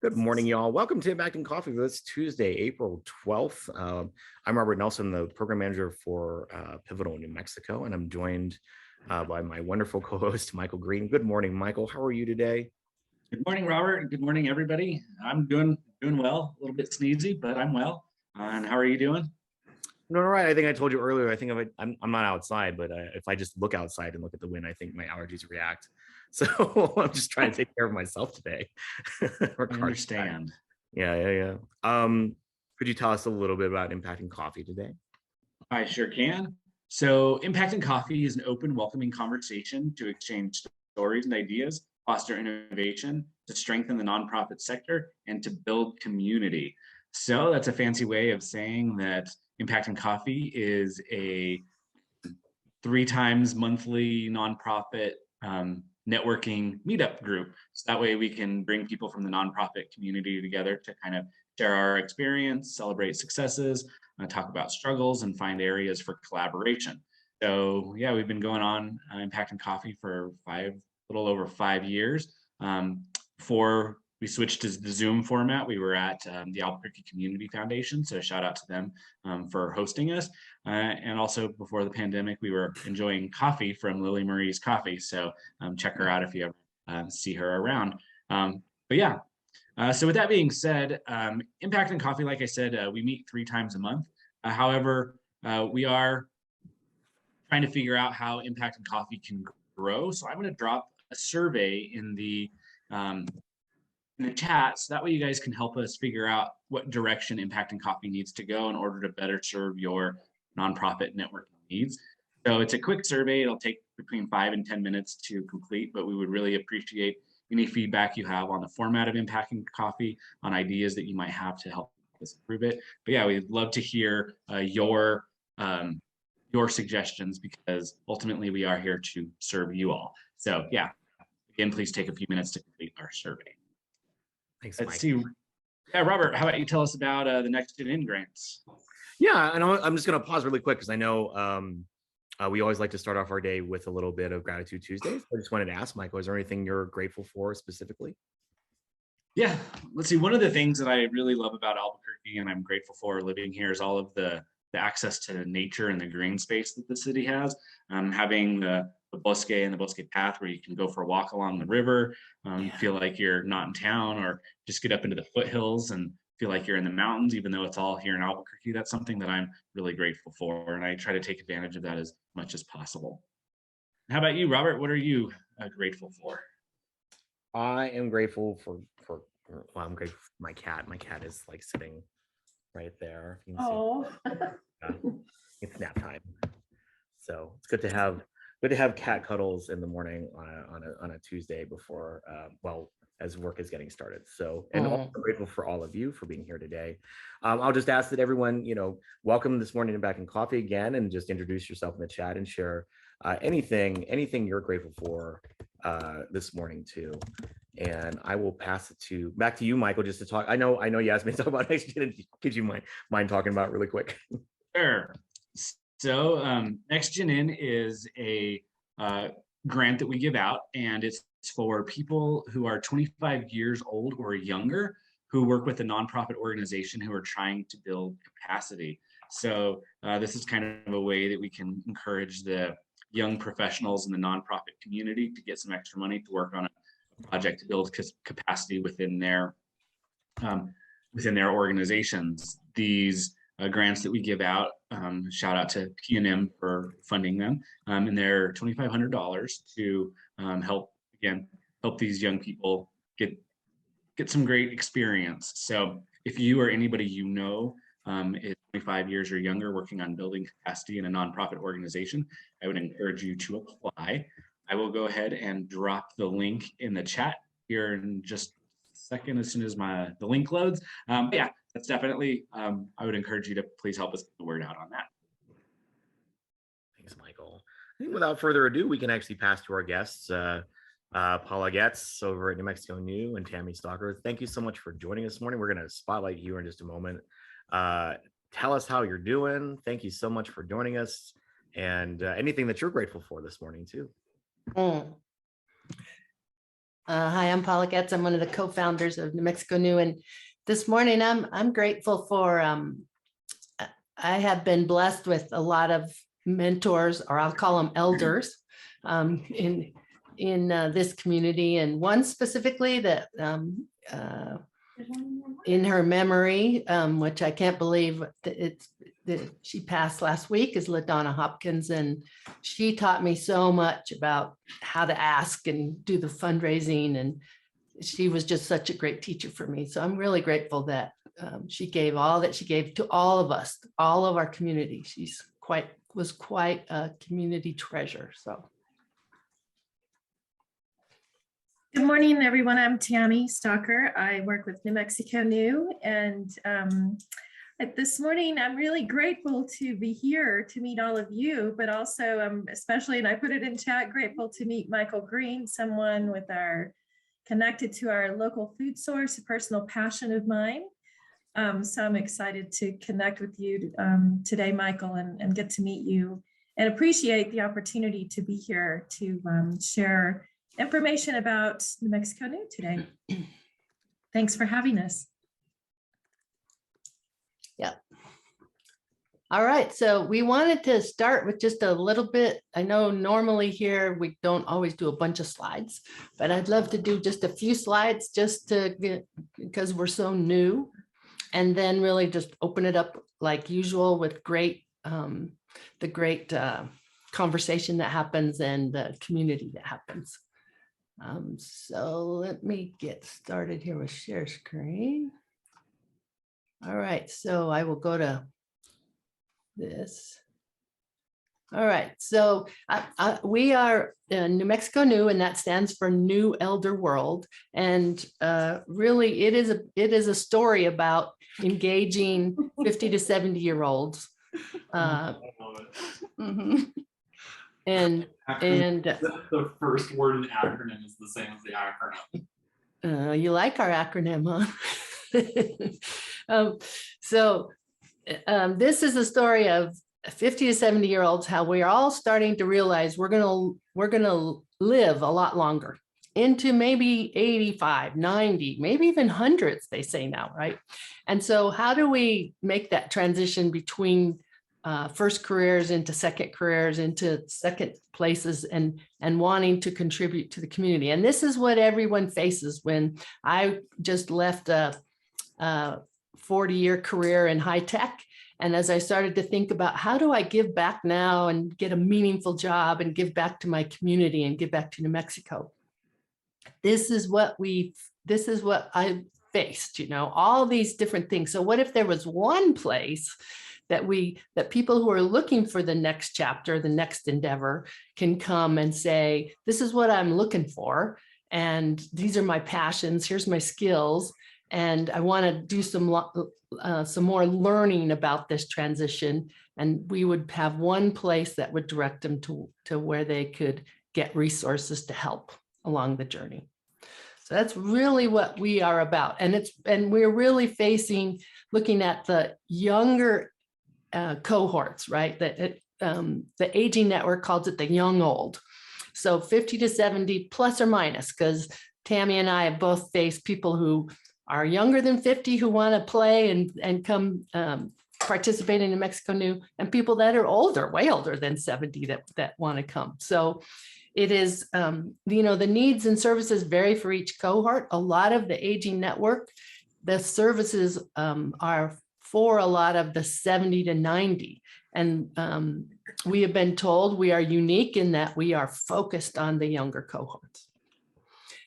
Good morning, y'all. Welcome to Back in Coffee. This Tuesday, April 12th. I'm Robert Nelson, the program manager for Pivotal New Mexico, and I'm joined by my wonderful co-host, Michael Green. Good morning, Michael. How are you today? Good morning, Robert. Good morning, everybody. I'm doing well. A little bit sneezy, but I'm well. And how are you doing? No, all right. I think I told you earlier. I think I'm not outside, but if I just look outside and look at the wind, I think my allergies react. So I'm just trying to take care of myself today. I understand. Yeah. Could you tell us a little bit about Impacting Coffee today? I sure can. So, Impacting Coffee is an open, welcoming conversation to exchange stories and ideas, foster innovation, to strengthen the nonprofit sector, and to build community. So, that's a fancy way of saying that Impacting Coffee is a 3 times monthly nonprofit networking meetup group. So that way we can bring people from the nonprofit community together to kind of share our experience, celebrate successes, talk about struggles, and find areas for collaboration. So yeah, we've been going on Impacting Coffee for a little over 5 years. Before we switched to the Zoom format, we were at the Albuquerque Community Foundation, so shout out to them for hosting us. And also before the pandemic, we were enjoying coffee from Lily Marie's Coffee, so check her out if you ever see her around. But yeah, so with that being said, Impacting Coffee, like I said, we meet 3 times a month. However, we are trying to figure out how Impacting Coffee can grow. So I'm going to drop a survey in the chat, so that way you guys can help us figure out what direction Impacting Coffee needs to go in order to better serve your nonprofit networking needs. So it's a quick survey. It'll take between 5 and 10 minutes to complete, but we would really appreciate any feedback you have on the format of Impacting Coffee, on ideas that you might have to help us improve it. But yeah, we'd love to hear your suggestions, because ultimately we are here to serve you all. So yeah, again, please take a few minutes to complete our survey. Thanks, Let's Mike. see. Yeah, Robert, how about you tell us about the Next Gen In grants? Yeah, and I'm just going to pause really quick because I know we always like to start off our day with a little bit of Gratitude Tuesdays. I just wanted to ask, Michael, is there anything you're grateful for specifically? Yeah, let's see. One of the things that I really love about Albuquerque, and I'm grateful for living here, is all of the access to nature and the green space that the city has. Having the Bosque and the Bosque Path, where you can go for a walk along the river, feel like you're not in town, or just get up into the foothills and feel like you're in the mountains, even though it's all here in Albuquerque. That's something that I'm really grateful for, and I try to take advantage of that as much as possible. How about you, Robert? What are you grateful for? I am grateful for well, I'm grateful for my cat. My cat is like sitting right there. You can see. It's nap time. So it's good to have cat cuddles in the morning on a Tuesday before as work is getting started. So, and also grateful for all of you for being here today. I'll just ask that everyone, welcome this morning to Back in Coffee again, and just introduce yourself in the chat and share anything you're grateful for this morning too. And I will pass it back to you, Michael, just to talk. I know you asked me to talk about Next Gen. Could you mind talking about it really quick? Sure. So Next Gen In is a grant that we give out, and it's for people who are 25 years old or younger who work with a nonprofit organization who are trying to build capacity. So this is kind of a way that we can encourage the young professionals in the nonprofit community to get some extra money to work on a project to build capacity within their organizations. These grants that we give out, shout out to P&M for funding them, and they're $2,500 to help these young people get some great experience. So if you or anybody you know is 25 years or younger working on building capacity in a nonprofit organization, I would encourage you to apply. I will go ahead and drop the link in the chat here in just a second, as soon as the link loads. Yeah, that's definitely, I would encourage you to please help us get the word out on that. Thanks, Michael. I think without further ado, we can actually pass to our guests, Paula Getz over at New Mexico New and Tammy Stalker. Thank you so much for joining us this morning. We're going to spotlight you in just a moment. Tell us how you're doing. Thank you so much for joining us, and anything that you're grateful for this morning too. Hi, I'm Paula Getz. I'm one of the co-founders of New Mexico New, and this morning I'm grateful for. I have been blessed with a lot of mentors, or I'll call them elders, in this community, and one specifically that in her memory, which I can't believe that she passed last week, is LaDonna Hopkins, and she taught me so much about how to ask and do the fundraising, and she was just such a great teacher for me. So I'm really grateful that she gave all that she gave to all of us, all of our community. She's was quite a community treasure. So. Good morning, everyone. I'm Tammy Stalker. I work with New Mexico New, and this morning I'm really grateful to be here to meet all of you, but also especially, and I put it in chat, grateful to meet Michael Green, someone with connected to our local food source, a personal passion of mine. So I'm excited to connect with you today, Michael, and get to meet you and appreciate the opportunity to be here to share information about New Mexico New today. Thanks for having us. Yeah. All right, so we wanted to start with just a little bit. I know normally here we don't always do a bunch of slides, but I'd love to do just a few slides just to get, because we're so new, and then really just open it up like usual with the great conversation that happens and the community that happens. So let me get started here with share screen. All right, so I will go to this. All right, so we are New Mexico New, and that stands for New Elder World. And really, it is a story about engaging 50 to 70-year-olds. And the first word in the acronym is the same as the acronym. You like our acronym, huh? This is a story of 50 to 70-year-olds, how we're all starting to realize we're gonna live a lot longer, into maybe 85, 90, maybe even hundreds, they say now, right? And so how do we make that transition between first careers into second careers, into second places, and wanting to contribute to the community? And this is what everyone faces. When I just left a 40-year career in high tech, and as I started to think about how do I give back now and get a meaningful job and give back to my community and give back to New Mexico, this is what I faced, all these different things. So what if there was one place that people who are looking for the next chapter, the next endeavor, can come and say, this is what I'm looking for, and these are my passions, here's my skills, and I want to do some more learning about this transition. And we would have one place that would direct them to where they could get resources to help along the journey. So that's really what we are about. And we're really looking at the younger cohorts, right? The aging network calls it the young old. So 50 to 70 plus or minus, because Tammy and I have both faced people who are younger than 50 who want to play and come participate in New Mexico New, and people that are older, way older than 70 that want to come. So it is, the needs and services vary for each cohort. A lot of the aging network, the services are for a lot of the 70 to 90. And we have been told we are unique in that we are focused on the younger cohorts.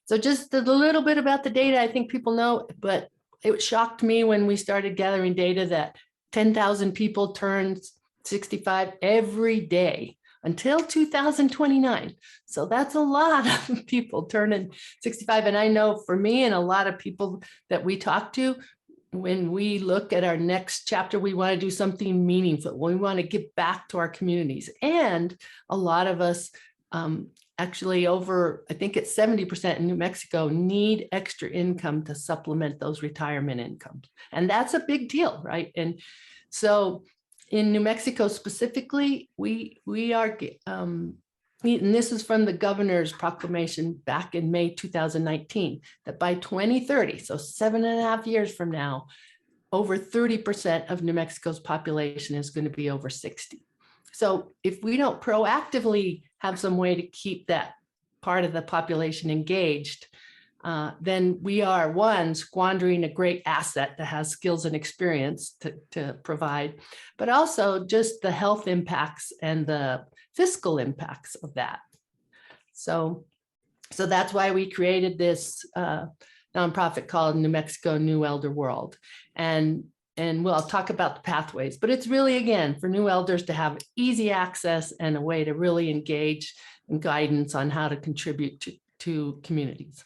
So just a little bit about the data, I think people know, but it shocked me when we started gathering data that 10,000 people turned 65 every day until 2029. So that's a lot of people turning 65. And I know for me and a lot of people that we talk to, when we look at our next chapter, we want to do something meaningful. We want to give back to our communities. And a lot of us, actually I think it's 70% in New Mexico, need extra income to supplement those retirement incomes. And that's a big deal, right? And so in New Mexico specifically, we are and this is from the governor's proclamation back in May 2019, that by 2030, so 7.5 years from now, over 30% of New Mexico's population is going to be over 60. So if we don't proactively have some way to keep that part of the population engaged, then we are, one, squandering a great asset that has skills and experience to provide, but also just the health impacts and the fiscal impacts of that. So that's why we created this nonprofit called New Mexico New Elder World. And we'll talk about the pathways, but it's really, again, for new elders to have easy access and a way to really engage and guidance on how to contribute to communities.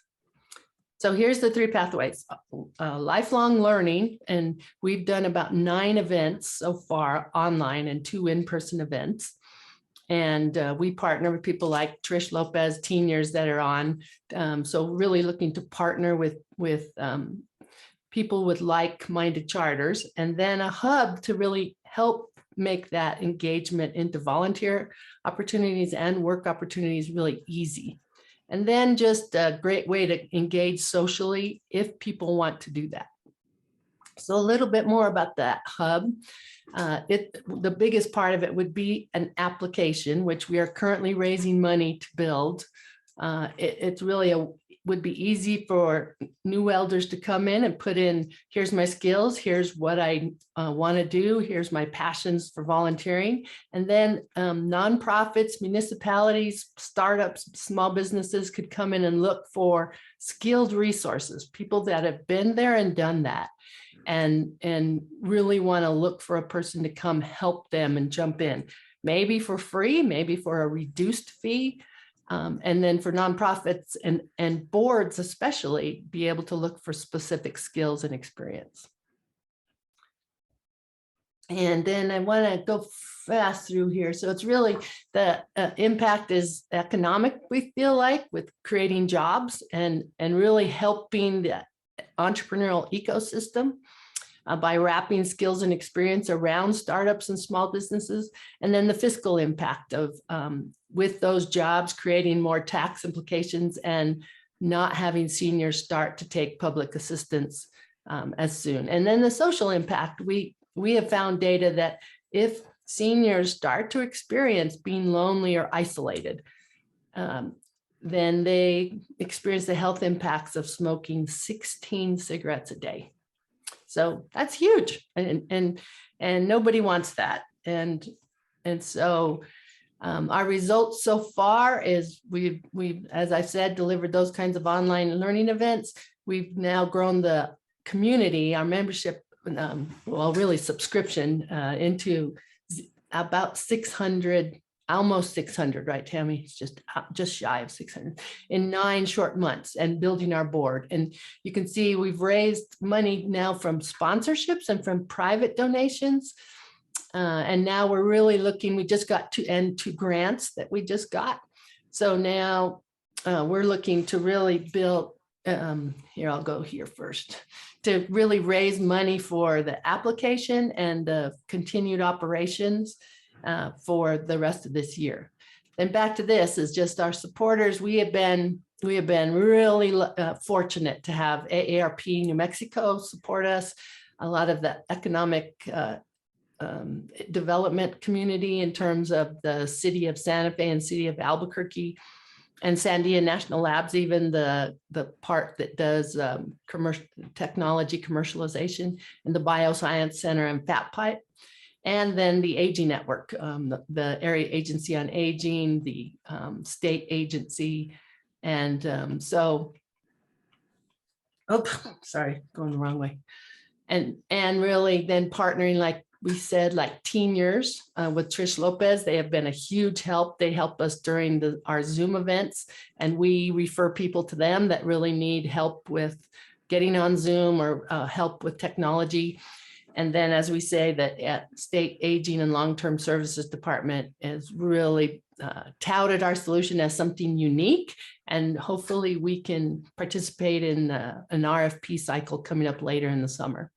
So here's the 3 pathways: lifelong learning, and we've done about 9 events so far online and 2 in-person events. And we partner with people like Trish Lopez, teen years that are on. So really looking to partner with people with like-minded charters, and then a hub to really help make that engagement into volunteer opportunities and work opportunities really easy. And then just a great way to engage socially if people want to do that. So a little bit more about that hub. The biggest part of it would be an application, which we are currently raising money to build. It's really would be easy for new elders to come in and put in, here's my skills, here's what I want to do, here's my passions for volunteering. And then nonprofits, municipalities, startups, small businesses could come in and look for skilled resources, people that have been there and done that, and really want to look for a person to come help them and jump in, maybe for free, maybe for a reduced fee. And then for nonprofits and boards especially, be able to look for specific skills and experience. And then I want to go fast through here. So it's really the impact is economic, we feel like, with creating jobs and really helping the entrepreneurial ecosystem by wrapping skills and experience around startups and small businesses. And then the fiscal impact of with those jobs, creating more tax implications and not having seniors start to take public assistance as soon. And then the social impact, we have found data that if seniors start to experience being lonely or isolated, then they experience the health impacts of smoking 16 cigarettes a day. So that's huge, and nobody wants that. And so our results so far is we've, as I said, delivered those kinds of online learning events. We've now grown the community, our membership, well, really subscription into about 600, almost 600, right, Tammy? It's just shy of 600 in 9 short months, and building our board. And you can see we've raised money now from sponsorships and from private donations. And now we're really looking, we just got 2 grants that we just got. So now we're looking to really build, here, I'll go here first, to really raise money for the application and the continued operations for the rest of this year. And back to this is just our supporters. We have been really fortunate to have AARP New Mexico support us, a lot of the economic development community in terms of the city of Santa Fe and city of Albuquerque, and Sandia National Labs, even the part that does commercial technology commercialization, and the Bioscience Center and Fat Pipe. And then the Aging Network, the Area Agency on Aging, the state agency. And so, oh, sorry, going the wrong way. And really then partnering, like we said, like teen years with Trish Lopez. They have been a huge help. They help us during our Zoom events, and we refer people to them that really need help with getting on Zoom or help with technology. And then, as we say, that at State Aging and Long-Term Services Department has really touted our solution as something unique, and hopefully we can participate in an RFP cycle coming up later in the summer.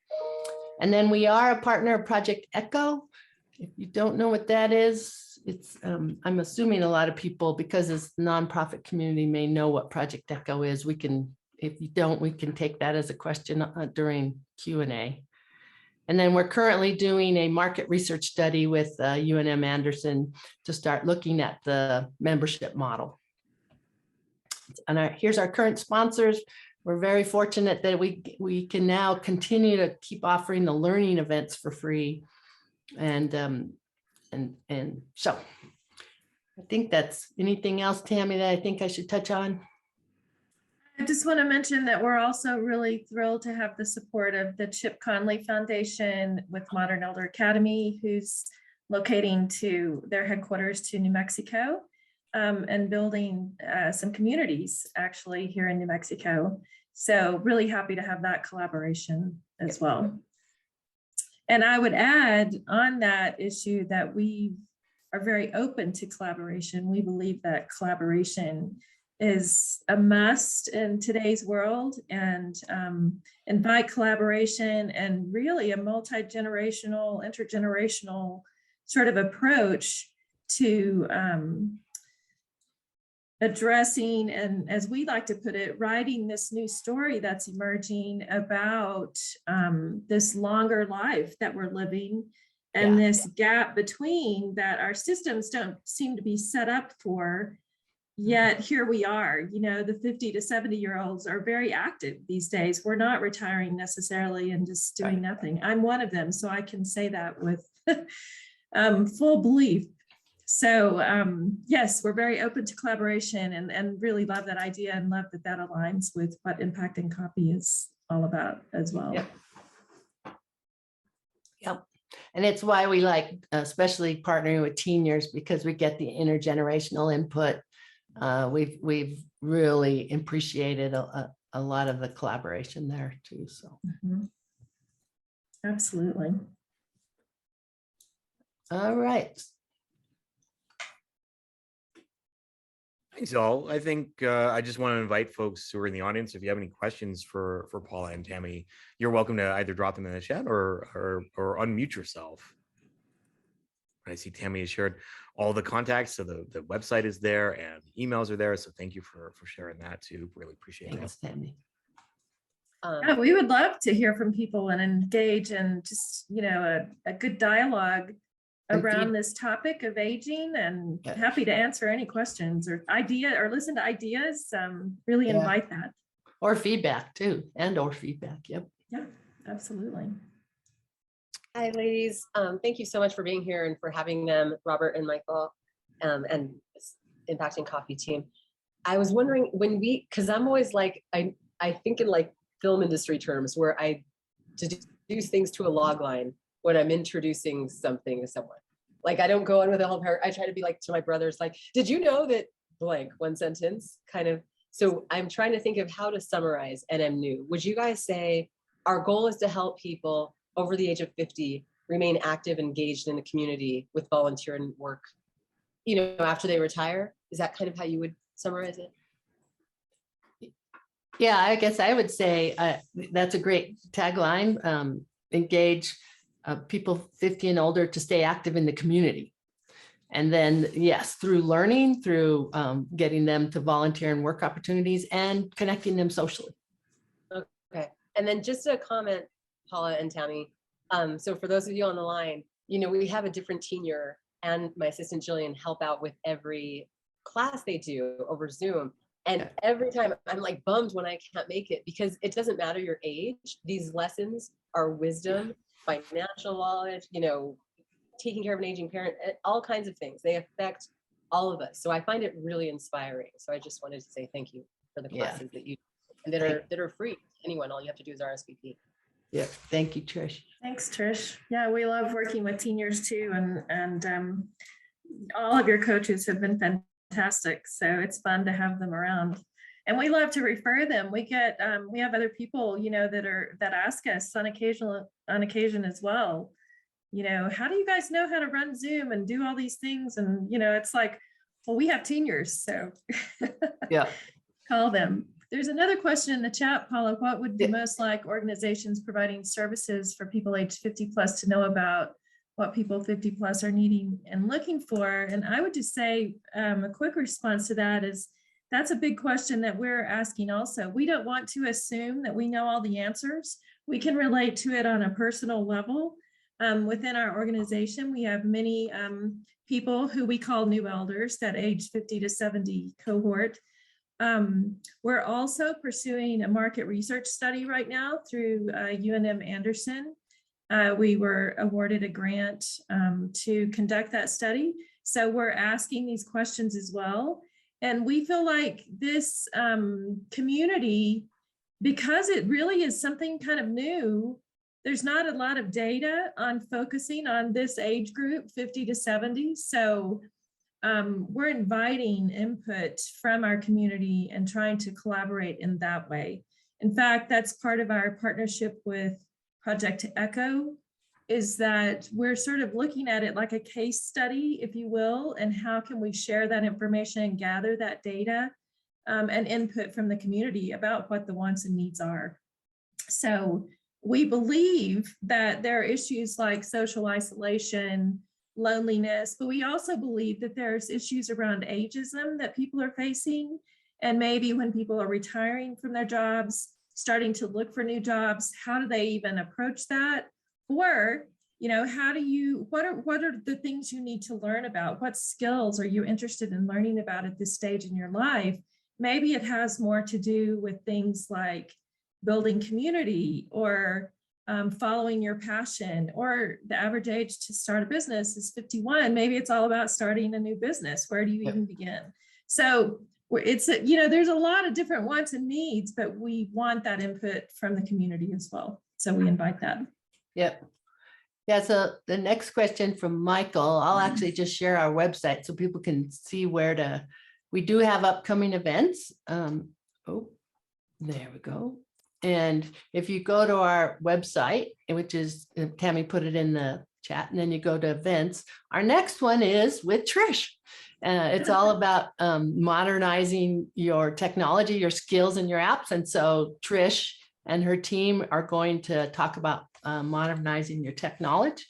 And then we are a partner of Project ECHO. If you don't know what that is, I'm assuming a lot of people, because it's nonprofit community, may know what Project Echo is. We can, if you don't, we can take that as a question during Q&A. And then we're currently doing a market research study with UNM Anderson to start looking at the membership model. And here's our current sponsors. We're very fortunate that we can now continue to keep offering the learning events for free. And so I think that's anything else, Tammy, that I think I should touch on. I just want to mention that we're also really thrilled to have the support of the Chip Conley Foundation with Modern Elder Academy, who's locating to their headquarters to New Mexico and building some communities actually here in New Mexico. So really happy to have that collaboration as well. And I would add on that issue that we are very open to collaboration. We believe that collaboration is a must in today's world, and invite collaboration and really a multi-generational, intergenerational sort of approach to addressing, and as we like to put it, writing this new story that's emerging about this longer life that we're living, and this gap between that our systems don't seem to be set up for. Yet here we are, you know, the 50 to 70-year-olds are very active these days. We're not retiring necessarily and just doing nothing. I'm one of them, so I can say that with full belief. So yes, we're very open to collaboration and really love that idea and love that that aligns with what Impacting Copy is all about as well. Yep. And it's why we like especially partnering with teen years, because we get the intergenerational input. We've really appreciated a lot of the collaboration there too. So absolutely. All right. Thanks, all. I think I just want to invite folks who are in the audience, if you have any questions for Paula and Tammy, you're welcome to either drop them in the chat or unmute yourself. I see Tammy has shared all the contacts, so the website is there and emails are there. So thank you for sharing that too. Really appreciate it. Thanks, Tammy. Yeah, we would love to hear from people and engage and just, you know, a good dialogue around this topic of aging, and happy to answer any questions or listen to ideas. Really invite that. Or feedback too, or feedback. Yep. Yeah, absolutely. Hi, ladies. Thank you so much for being here and for having them, Robert and Michael, and this Impacting Coffee team. I was wondering because I'm always like, I think in like film industry terms where I deduce things to a log line when I'm introducing something to someone. Like I don't go on with a whole paragraph. I try to be like to my brothers, like, did you know that blank, one sentence kind of. So I'm trying to think of how to summarize NM New. Would you guys say our goal is to help people over the age of 50 remain active, engaged in the community with volunteer and work, you know, after they retire? Is that kind of how you would summarize it? Yeah, I guess I would say that's a great tagline. Engage people 50 and older to stay active in the community. And then, yes, through learning, through getting them to volunteer and work opportunities and connecting them socially. Okay. And then just a comment, Paula and Tammy. So for those of you on the line, you know, we have a different tenure, and my assistant Jillian help out with every class they do over Zoom. And every time I'm like bummed when I can't make it, because it doesn't matter your age. These lessons are wisdom, financial knowledge, you know, taking care of an aging parent, all kinds of things. They affect all of us. So I find it really inspiring. So I just wanted to say thank you for the classes that you and that are free. Anyone, all you have to do is RSVP. Yeah, thank you, Trish. Thanks, Trish. Yeah, we love working with seniors too, and all of your coaches have been fantastic. So it's fun to have them around, and we love to refer them. We get we have other people, you know, that ask us on occasion as well. You know, how do you guys know how to run Zoom and do all these things? And you know, it's like, well, we have seniors, so yeah, call them. There's another question in the chat, Paula. What would be most like organizations providing services for people aged 50 plus to know about what people 50 plus are needing and looking for. And I would just say a quick response to that is that's a big question that we're asking also. We don't want to assume that we know all the answers. We can relate to it on a personal level. Within our organization, we have many people who we call new elders, that age 50 to 70 cohort. We're also pursuing a market research study right now through UNM Anderson. We were awarded a grant to conduct that study. So we're asking these questions as well. And we feel like this community, because it really is something kind of new, there's not a lot of data on focusing on this age group, 50 to 70. So we're inviting input from our community and trying to collaborate in that way. In fact, that's part of our partnership with Project Echo, is that we're sort of looking at it like a case study, if you will, and how can we share that information and gather that data and input from the community about what the wants and needs are. So we believe that there are issues like social isolation, loneliness, but we also believe that there's issues around ageism that people are facing. And maybe when people are retiring from their jobs, starting to look for new jobs, how do they even approach that? Or, you know, how do you, what are the things you need to learn about? What skills are you interested in learning about at this stage in your life? Maybe it has more to do with things like building community or following your passion, or the average age to start a business is 51. Maybe it's all about starting a new business. Where do you even begin? So it's, you know, there's a lot of different wants and needs, but we want that input from the community as well. So we invite that. Yep. Yeah, so the next question from Michael, I'll actually just share our website so people can see where to, we do have upcoming events. Oh, there we go. And if you go to our website, which is, Tammy put it in the chat, and then you go to events, our next one is with Trish. It's all about modernizing your technology, your skills, and your apps. And so Trish and her team are going to talk about modernizing your tech knowledge.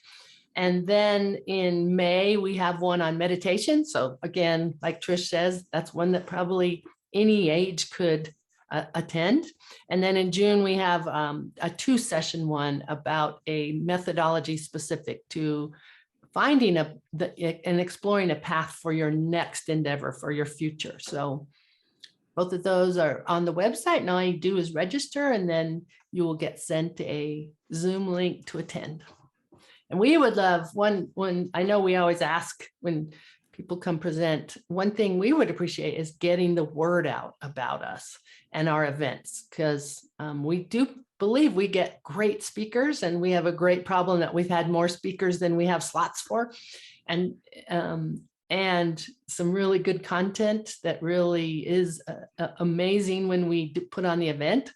And then in May, we have one on meditation. So again, like Trish says, that's one that probably any age could attend. And then in June, we have a 2-session one about a methodology specific to finding and exploring a path for your next endeavor, for your future. So both of those are on the website, and all you do is register, and then you will get sent a Zoom link to attend. And we would love one, I know we always ask when people come present, one thing we would appreciate is getting the word out about us and our events, because we do believe we get great speakers, and we have a great problem that we've had more speakers than we have slots for, and some really good content that really is amazing when we put on the event.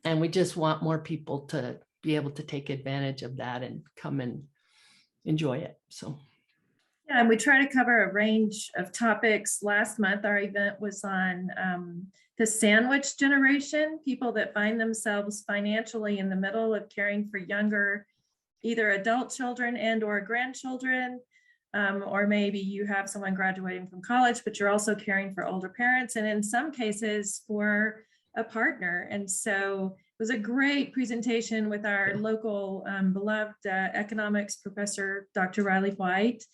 And we just want more people to be able to take advantage of that and come and enjoy it. So. Yeah, and we try to cover a range of topics. Last month, our event was on the sandwich generation, people that find themselves financially in the middle of caring for younger, either adult children and or grandchildren, or maybe you have someone graduating from college, but you're also caring for older parents, and in some cases for a partner. And so it was a great presentation with our local beloved economics professor, Dr. Riley White.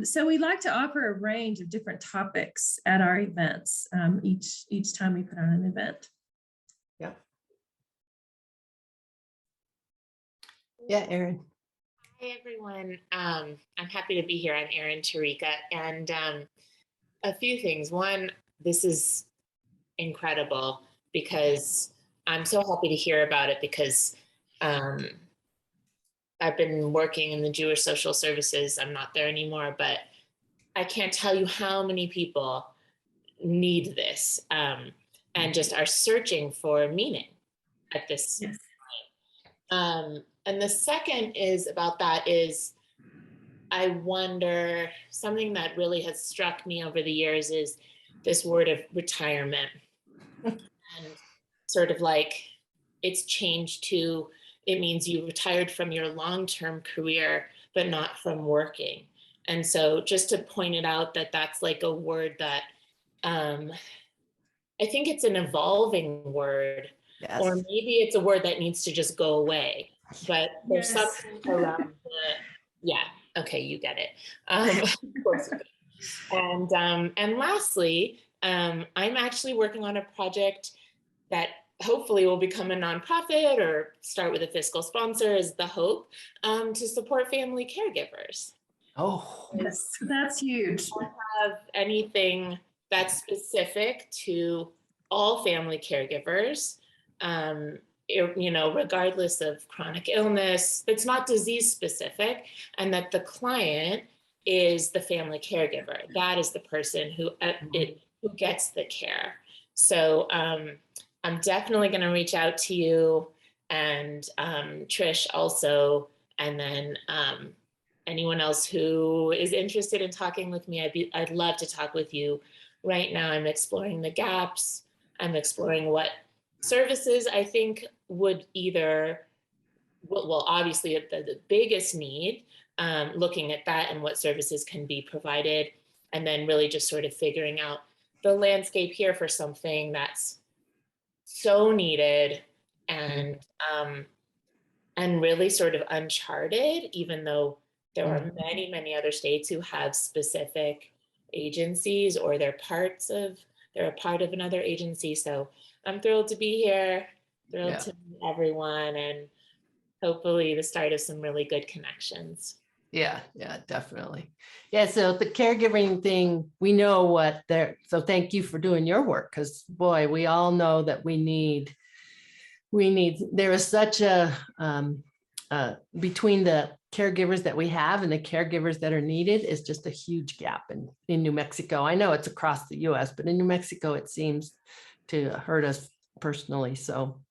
So we like to offer a range of different topics at our events each time we put on an event. Yeah. Yeah, Erin. Hi, everyone. I'm happy to be here. I'm Erin Tarika, and a few things. One, this is incredible because I'm so happy to hear about it, because I've been working in the Jewish social services. I'm not there anymore, but I can't tell you how many people need this and just are searching for meaning at this Yes. point. And the second is about that is, I wonder, something that really has struck me over the years is this word of retirement. And sort of like it's changed to, it means you retired from your long-term career, but not from working. And so just to point it out that that's like a word that I think it's an evolving word, Yes. or maybe it's a word that needs to just go away. But there's Yes. something around yeah, okay, you get it. Of course you do. And lastly, I'm actually working on a project that hopefully will become a nonprofit or start with a fiscal sponsor is the hope, to support family caregivers. Oh, That's huge. Have anything that's specific to all family caregivers, regardless of chronic illness, it's not disease specific, and that the client is the family caregiver. That is the person who gets the care. So I'm definitely going to reach out to you and Trish also, and then anyone else who is interested in talking with me, I'd love to talk with you. Right now, I'm exploring the gaps. I'm exploring what services I think would either, well, obviously the biggest need, looking at that and what services can be provided, and then really just sort of figuring out the landscape here for something that's so needed and really sort of uncharted, even though there are many, many other states who have specific agencies, or they're a part of another agency. So I'm thrilled to be here, thrilled to meet everyone, and hopefully the start of some really good connections. yeah, definitely. Yeah, so the caregiving thing, we know what there, so thank you for doing your work, because boy, we all know that we need, there is such a, between the caregivers that we have and the caregivers that are needed is just a huge gap in New Mexico. I know it's across the US, but in New Mexico, it seems to hurt us personally. So,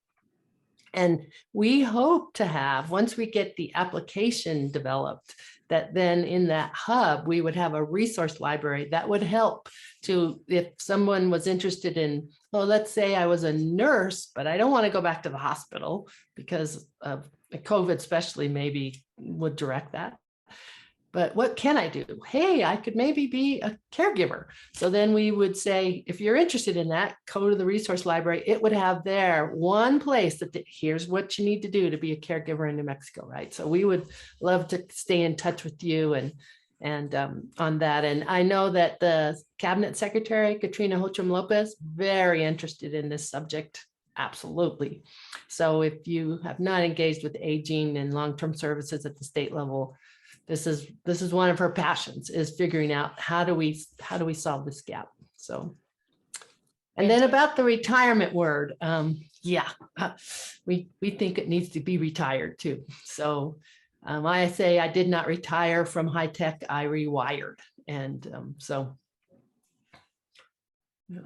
and we hope to have, once we get the application developed, that then in that hub, we would have a resource library that would help to, if someone was interested in, well, let's say I was a nurse, but I don't want to go back to the hospital because of COVID, especially maybe would direct that. But what can I do? Hey, I could maybe be a caregiver. So then we would say, if you're interested in that, go to the resource library. It would have there one place that here's what you need to do to be a caregiver in New Mexico, right? So we would love to stay in touch with you and on that. And I know that the Cabinet Secretary, Katrina Hocham Lopez, very interested in this subject. Absolutely. So if you have not engaged with aging and long-term services at the state level, this is one of her passions, is figuring out how do we solve this gap. So, and then about the retirement word, we think it needs to be retired too. So I say I did not retire from high tech, I rewired, and so yeah.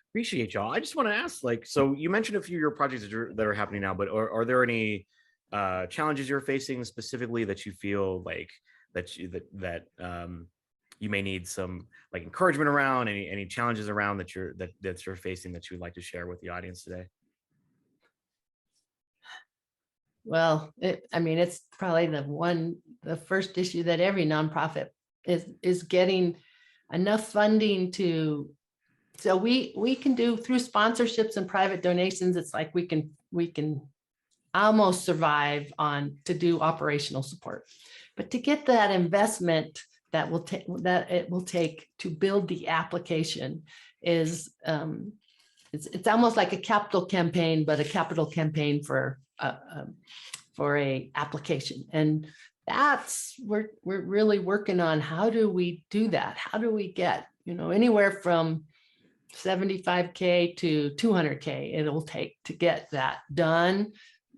Appreciate y'all. I just want to ask, like, so you mentioned a few of your projects that are happening now, but are there any challenges you're facing specifically that you feel like that you may need some like encouragement around, any challenges around that you're facing that you would like to share with the audience today? Well, it's probably the first issue that every nonprofit is getting enough funding to. So we can do through sponsorships and private donations. It's like we can almost survive to do operational support, but to get that investment that it will take to build the application is it's almost like a capital campaign, but a capital campaign for a application. And that's we're really working on how do we do that? How do we get anywhere from $75K to $200K it'll take to get that done,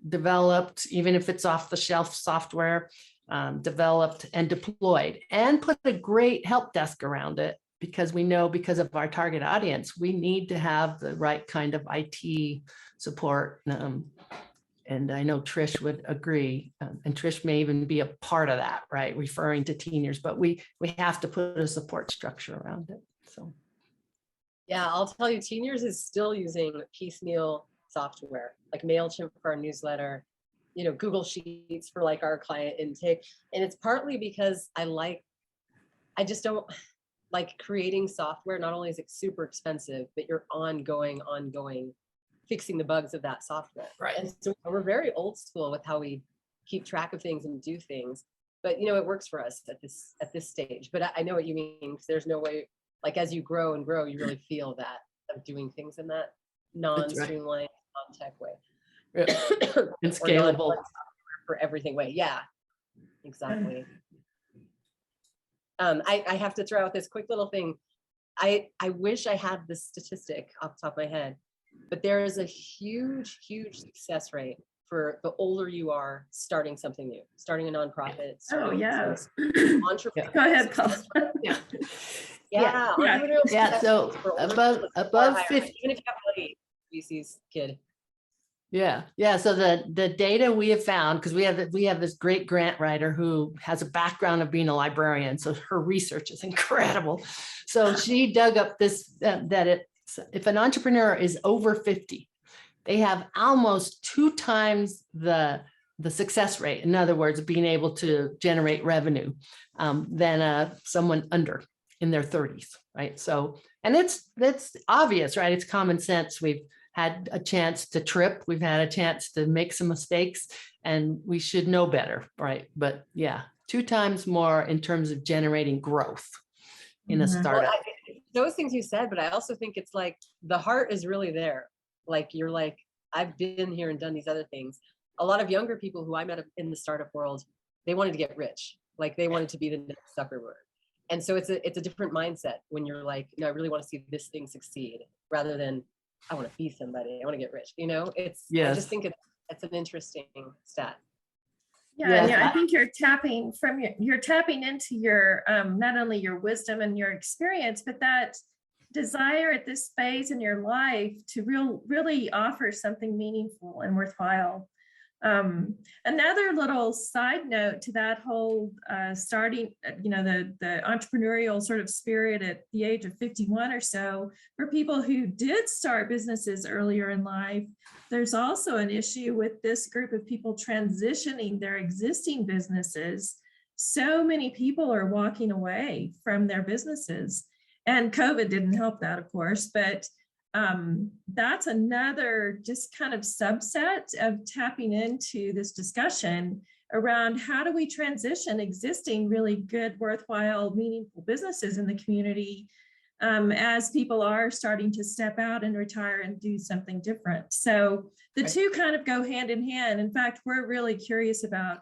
developed, even if it's off the shelf software, developed and deployed, and put a great help desk around it, because we know, because of our target audience, we need to have the right kind of IT support. And I know Trish would agree, and Trish may even be a part of that, right? Referring to teen years, but we have to put a support structure around it. So. Yeah, I'll tell you, Teen Years is still using piecemeal software, like MailChimp for our newsletter, Google Sheets for like our client intake. And it's partly because I just don't like creating software. Not only is it super expensive, but you're ongoing fixing the bugs of that software. Right. And so we're very old school with how we keep track of things and do things. But it works for us at this stage. But I know what you mean, because there's no way, like as you grow and grow, you really feel that of doing things in that non-streamlined, non-tech way. And Or scalable. for everything way. Yeah, exactly. I have to throw out this quick little thing. I wish I had this statistic off the top of my head, but there is a huge success rate for the older you are starting something new, starting a nonprofit. Oh, yeah. Entrepreneur. Go ahead, Paul. Yeah. Yeah. Entrepreneurial Yeah, success so rates for older above people is far higher, 50. even if you have like VC's kid. Yeah. So the data we have found, because we have this great grant writer who has a background of being a librarian, so her research is incredible. So she dug up this if an entrepreneur is over 50, they have almost 2 times the success rate. In other words, being able to generate revenue than someone under in their 30s, right? So, and that's obvious, right? It's common sense. We've had a chance to trip. We've had a chance to make some mistakes, and we should know better, right? But yeah, 2 times more in terms of generating growth in a startup. Well, those things you said, but I also think it's like the heart is really there. Like you're like, I've been here and done these other things. A lot of younger people who I met in the startup world, they wanted to get rich. Like they wanted to be the next Zuckerberg. And so it's a different mindset when you're like, I really want to see this thing succeed, rather than I want to be somebody, I want to get rich. I just think it's an interesting stat. Yeah, I think you're tapping into your not only your wisdom and your experience, but that desire at this phase in your life to really offer something meaningful and worthwhile. Another little side note to that whole starting, the entrepreneurial sort of spirit at the age of 51 or so, for people who did start businesses earlier in life, there's also an issue with this group of people transitioning their existing businesses. So many people are walking away from their businesses, and COVID didn't help that, of course, but that's another just kind of subset of tapping into this discussion around how do we transition existing really good, worthwhile, meaningful businesses in the community as people are starting to step out and retire and do something different. So the two kind of go hand in hand. In fact, we're really curious about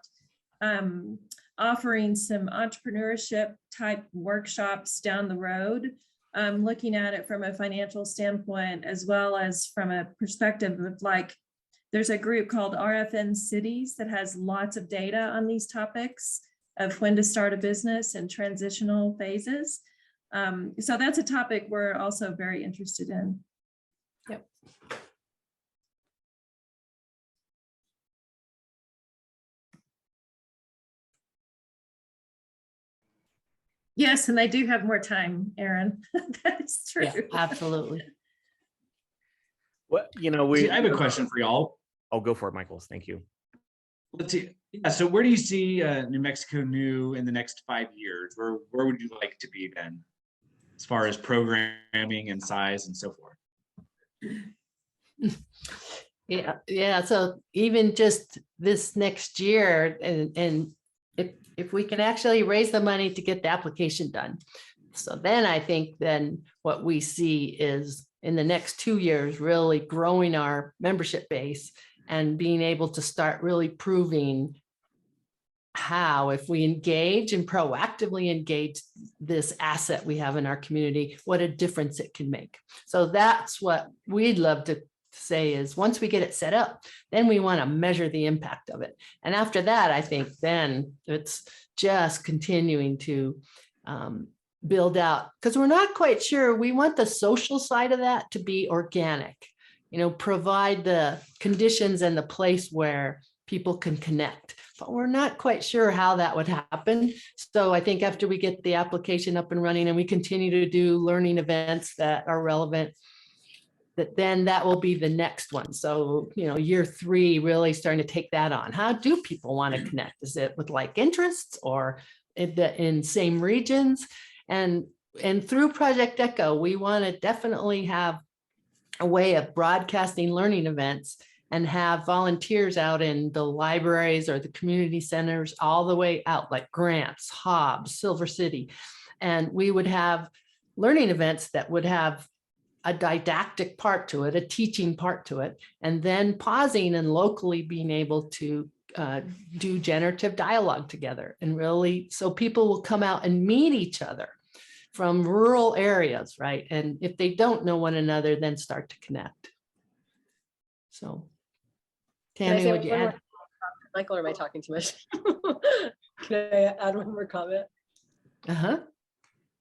offering some entrepreneurship type workshops down the road, looking at it from a financial standpoint, as well as from a perspective of like, there's a group called RFN Cities that has lots of data on these topics of when to start a business and transitional phases. So that's a topic we're also very interested in. Yep. Yes, and they do have more time, Aaron. That is true. Yeah, absolutely. Well, I have a question for y'all. Oh, go for it, Michael. Thank you. Let's see. Yeah, so where do you see New Mexico New in the next 5 years? Where would you like to be then, as far as programming and size and so forth? Yeah. So even just this next year, and if we can actually raise the money to get the application done. So then I think then what we see is in the next 2 years, really growing our membership base and being able to start really proving how, if we engage and proactively engage this asset we have in our community, what a difference it can make. So that's what we'd love to say is once we get it set up, then we want to measure the impact of it. And after that, I think then it's just continuing to build out, because we're not quite sure. We want the social side of that to be organic, provide the conditions and the place where people can connect, but we're not quite sure how that would happen. So I think after we get the application up and running and we continue to do learning events that are relevant, then that will be the next one. So, year 3, really starting to take that on. How do people want to connect? Is it with like interests or in same regions? And through Project Echo, we want to definitely have a way of broadcasting learning events and have volunteers out in the libraries or the community centers all the way out, like Grants, Hobbs, Silver City. And we would have learning events that would have a didactic part to it, a teaching part to it, and then pausing and locally being able to do generative dialogue together. And really, so people will come out and meet each other from rural areas, right? And if they don't know one another, then start to connect. So, Tammy, would you add? Michael, or am I talking too much? Can I add one more comment?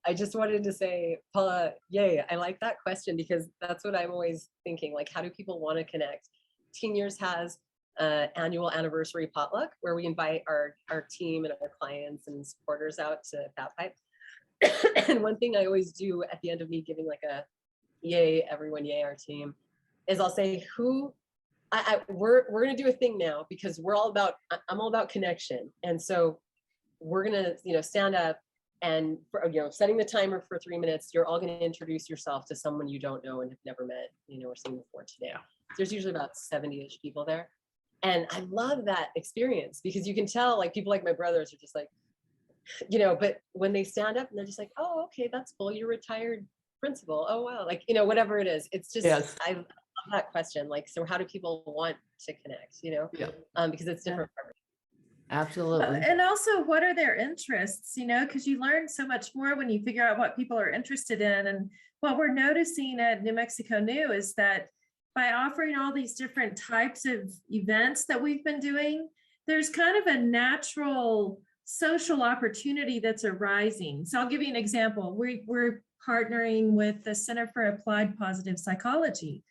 I just wanted to say, Paula, yay, I like that question because that's what I'm always thinking, like, how do people want to connect? Teen Years has an annual anniversary potluck where we invite our team and our clients and supporters out to Fat Pipe. And one thing I always do at the end of me giving like a yay, everyone, yay, our team, is I'll say we're gonna do a thing now because I'm all about connection. And so we're gonna, stand up and setting the timer for 3 minutes, you're all gonna introduce yourself to someone you don't know and have never met, or seen before today. There's usually about 70-ish people there. And I love that experience because you can tell like people like my brothers are just like, but when they stand up and they're just like, oh, okay, that's cool. You're retired principal. Oh, wow. Like, whatever it is, it's just, yes. I love that question. Like, so how do people want to connect, because it's different for everyone. Absolutely. And also, what are their interests, because you learn so much more when you figure out what people are interested in. And what we're noticing at New Mexico New is that by offering all these different types of events that we've been doing, there's kind of a natural social opportunity that's arising. So I'll give you an example. We're partnering with the Center for Applied Positive Psychology.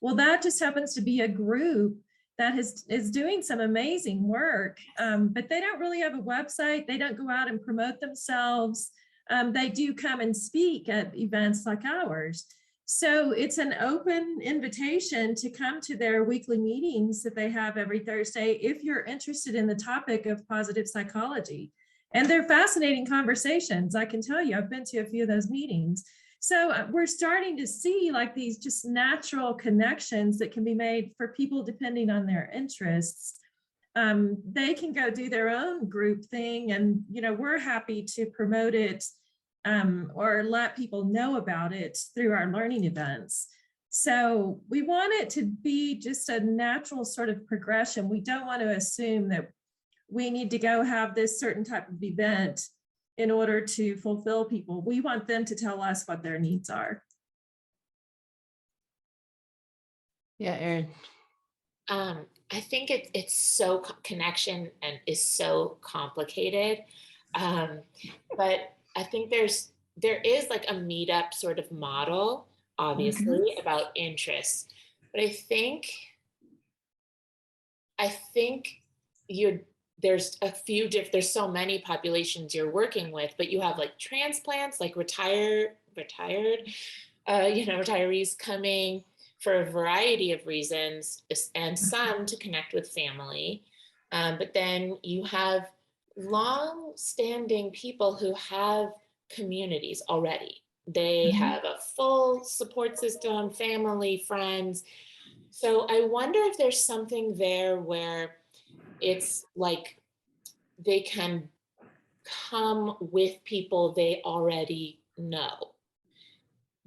Well, that just happens to be a group that is doing some amazing work, but they don't really have a website. They don't go out and promote themselves. They do come and speak at events like ours. So it's an open invitation to come to their weekly meetings that they have every Thursday if you're interested in the topic of positive psychology. And they're fascinating conversations. I can tell you, I've been to a few of those meetings. So we're starting to see like these just natural connections that can be made for people depending on their interests. They can go do their own group thing and, we're happy to promote it or let people know about it through our learning events. So we want it to be just a natural sort of progression. We don't want to assume that we need to go have this certain type of event in order to fulfill people. We want them to tell us what their needs are. Yeah, Erin. I think it's so connection and is so complicated. But I think there is like a meetup sort of model, obviously, about interests. But I think there's so many populations you're working with, but you have like transplants, like retired, retirees coming for a variety of reasons, and some to connect with family. But then you have long-standing people who have communities already. They have a full support system, family, friends. So I wonder if there's something there where it's like they can come with people they already know.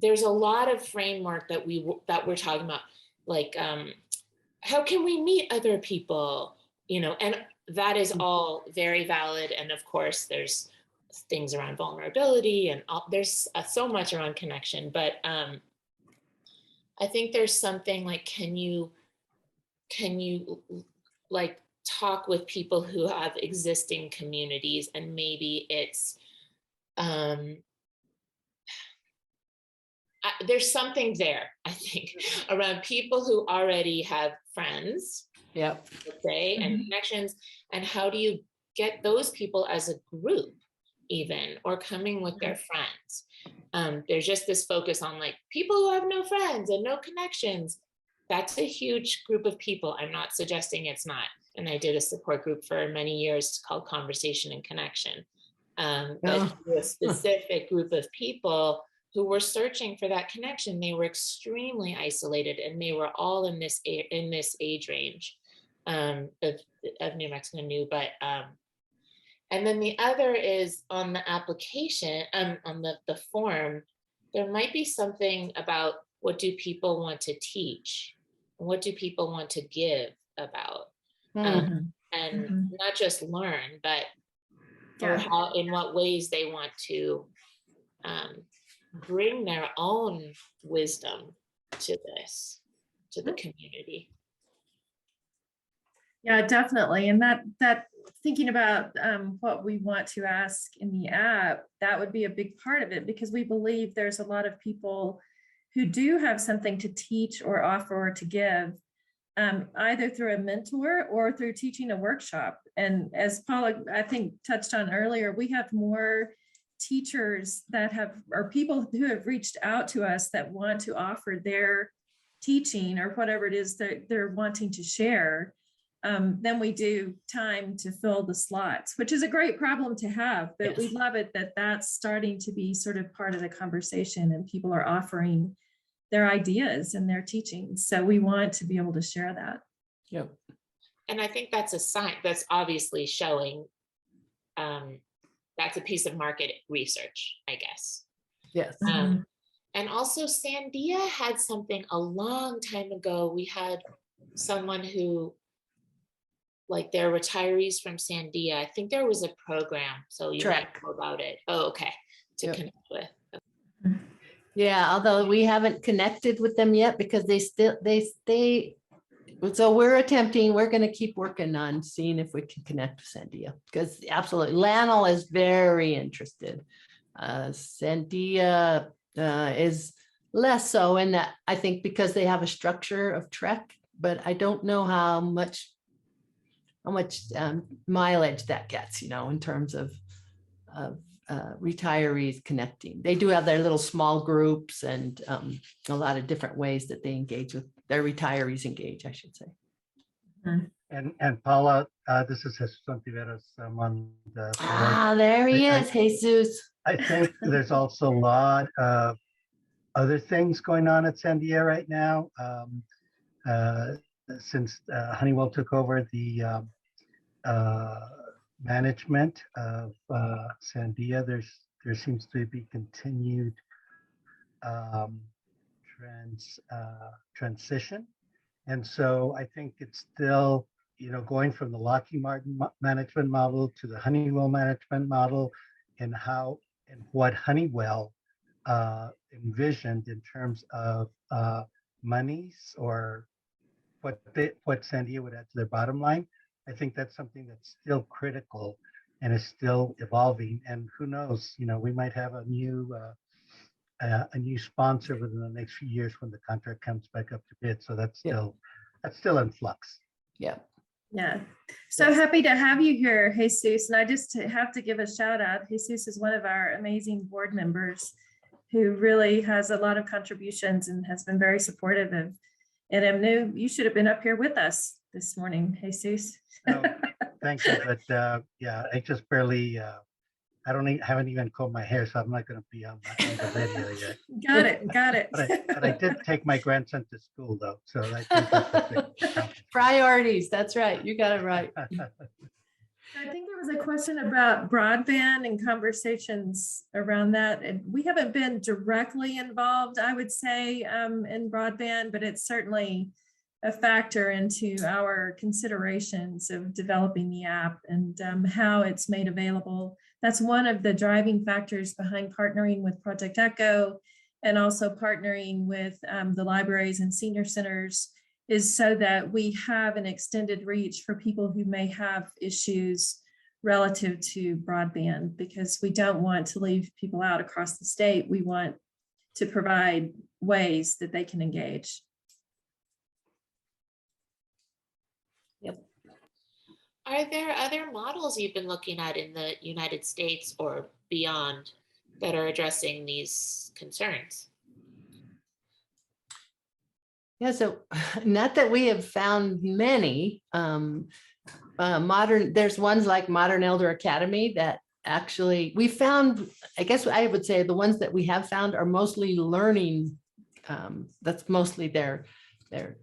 There's a lot of framework that we're talking about, like how can we meet other people, and that is all very valid. And of course, there's things around vulnerability and there's so much around connection. But I think there's something like, can you like talk with people who have existing communities, and maybe it's there's something there, I think, around people who already have friends, let's say, and connections, and how do you get those people as a group even, or coming with their friends. There's just this focus on like people who have no friends and no connections. That's a huge group of people. I'm not suggesting it's not. And I did a support group for many years called Conversation and Connection. But a specific group of people who were searching for that connection. They were extremely isolated, and they were all in this age range of New Mexico New. But and then the other is on the application, on the form, there might be something about what do people want to teach? What do people want to give about? And not just learn, but or how, in what ways they want to bring their own wisdom to this, to the community. Yeah, definitely. And that thinking about what we want to ask in the app, that would be a big part of it, because we believe there's a lot of people who do have something to teach or offer or to give, either through a mentor or through teaching a workshop. And as Paula, I think, touched on earlier, we have more teachers that have, or people who have reached out to us that want to offer their teaching or whatever it is that they're wanting to share. Then we do time to fill the slots, which is a great problem to have, but we love it that that's starting to be sort of part of the conversation, and people are offering their ideas and their teachings. So we want to be able to share that. Yep. And I think that's a sign that's obviously showing that's a piece of market research, I guess. Yes. And also Sandia had something a long time ago. We had someone who, like, they're retirees from Sandia. I think there was a program, so you might know about it. Oh, okay. To connect with. Yeah, although we haven't connected with them yet, because they stay. So we're going to keep working on seeing if we can connect with Sandia, because absolutely Lanel is very interested. Sandia is less so in that, I think, because they have a structure of Trek, but I don't know how much mileage that gets, in terms of retirees connecting. They do have their little small groups and a lot of different ways that they engage with their retirees engage, I should say. And Paula, this is Jesus Ontiveros. I'm on the board. There he is, Jesus. I think there's also a lot of other things going on at Sandia right now. Since Honeywell took over the management of Sandia, there seems to be continued transition. And so I think it's still, going from the Lockheed Martin management model to the Honeywell management model, and what Honeywell envisioned in terms of monies, or what Sandia would add to their bottom line. I think that's something that's still critical and is still evolving. And who knows, we might have a new sponsor within the next few years when the contract comes back up to bid. So that's still in flux. Yeah. Yeah. So happy to have you here, Jesus. And I just have to give a shout out. Jesus is one of our amazing board members who really has a lot of contributions and has been very supportive of NMNU. You should have been up here with us this morning, Jesus. Oh, thank you. But I just barely, haven't even combed my hair, so I'm not going to be on the video yet. Got it. But I did take my grandson to school, though. So I think that's a big priorities. That's right. You got it right. I think there was a question about broadband and conversations around that. And we haven't been directly involved, I would say, in broadband, but it's certainly a factor into our considerations of developing the app and how it's made available. That's one of the driving factors behind partnering with Project Echo, and also partnering with the libraries and senior centers, is so that we have an extended reach for people who may have issues relative to broadband, because we don't want to leave people out across the state. We want to provide ways that they can engage. Yep. Are there other models you've been looking at in the United States or beyond that are addressing these concerns? Yeah, so not that we have found many. There's ones like Modern Elder Academy that actually we found, I guess I would say the ones that we have found are mostly learning. That's mostly their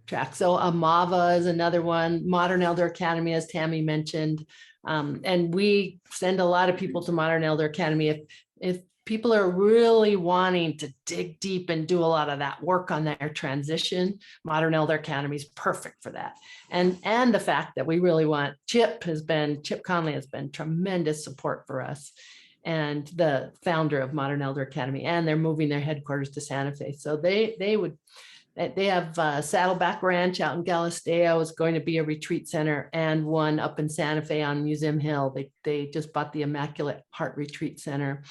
track. So Amava is another one, Modern Elder Academy, as Tammy mentioned. And we send a lot of people to Modern Elder Academy. If people are really wanting to dig deep and do a lot of that work on their transition, Modern Elder Academy is perfect for that. And the fact that we really want, Chip Conley has been tremendous support for us, and the founder of Modern Elder Academy, and they're moving their headquarters to Santa Fe. So they have Saddleback Ranch out in Galisteo is going to be a retreat center, and one up in Santa Fe on Museum Hill. They just bought the Immaculate Heart Retreat Center,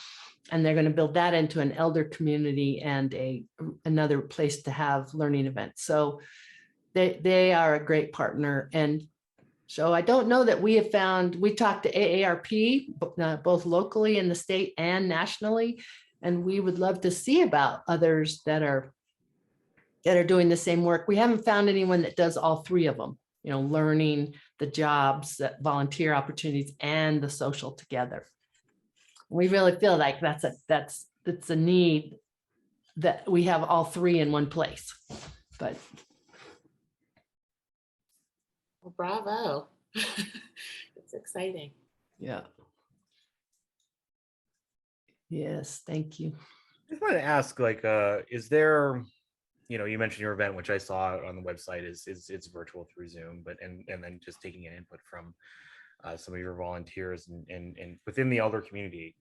and they're going to build that into an elder community and another place to have learning events. So they are a great partner. And so I don't know that we have found, we talked to AARP, both locally in the state and nationally, and we would love to see about others that are doing the same work. We haven't found anyone that does all three of them, learning, the jobs, that volunteer opportunities, and the social together. We really feel like that's a need that we have all three in one place. But Well, bravo. It's exciting. yeah. Yes, thank you. I just wanted to ask, like, is there, you mentioned your event, which I saw on the website it's virtual through Zoom, but and then just taking an input from some of your volunteers and within the elder community.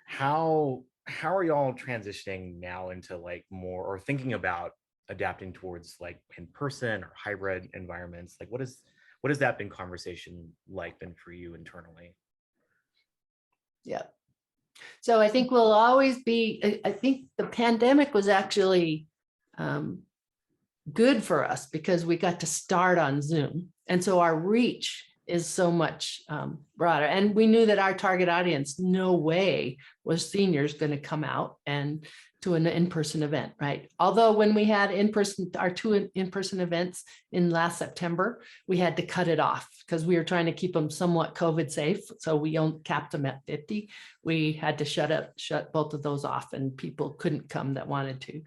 How are y'all transitioning now into like more, or thinking about adapting towards like in-person or hybrid environments? Like what has that been conversation like been for you internally? Yeah. So I think we'll always be, I think the pandemic was actually good for us because we got to start on Zoom. And so our reach is so much broader. And we knew that our target audience, no way was seniors going to come out and to an in-person event, right? Although when we had our two in-person events in last September, we had to cut it off because we were trying to keep them somewhat COVID safe. So we capped them at 50. We had to shut both of those off, and people couldn't come that wanted to.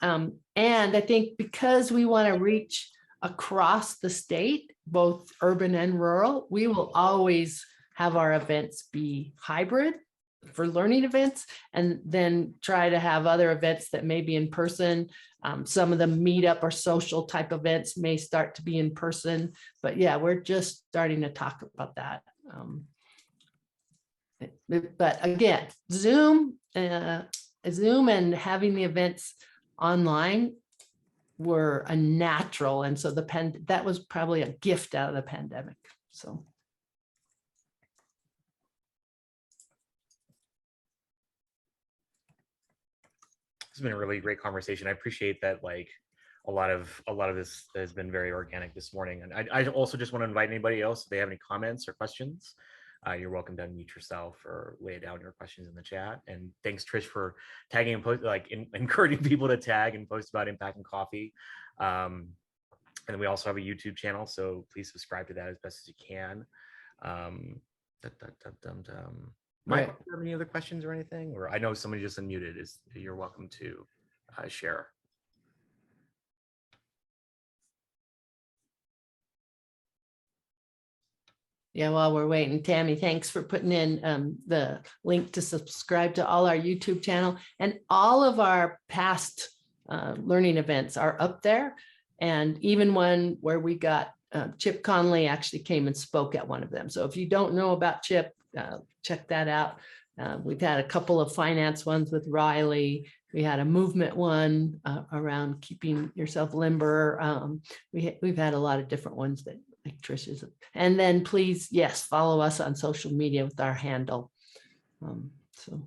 And I think because we want to reach across the state, both urban and rural, we will always have our events be hybrid for learning events, and then try to have other events that may be in person. Some of the meetup or social type events may start to be in person, but yeah, we're just starting to talk about that. But again, Zoom and having the events online were a natural, and so that was probably a gift out of the pandemic. So it's been a really great conversation. I appreciate that. Like a lot of this has been very organic this morning, and I also just want to invite anybody else, if they have any comments or questions, you're welcome to unmute yourself or lay down your questions in the chat. And thanks, Trish, for tagging and post, encouraging people to tag and post about Impacting Coffee. And then we also have a YouTube channel, so please subscribe to that as best as you can. Mike, do you have any other questions or anything? Or I know somebody just unmuted. You're welcome to share. Yeah, while we're waiting, Tammy, thanks for putting in the link to subscribe to all our YouTube channel, and all of our past learning events are up there. And even one where we got Chip Conley actually came and spoke at one of them. So if you don't know about Chip, check that out. We've had a couple of finance ones with Riley. We had a movement one around keeping yourself limber. We've had a lot of different ones that like Trish's. And then please, yes, follow us on social media with our handle. So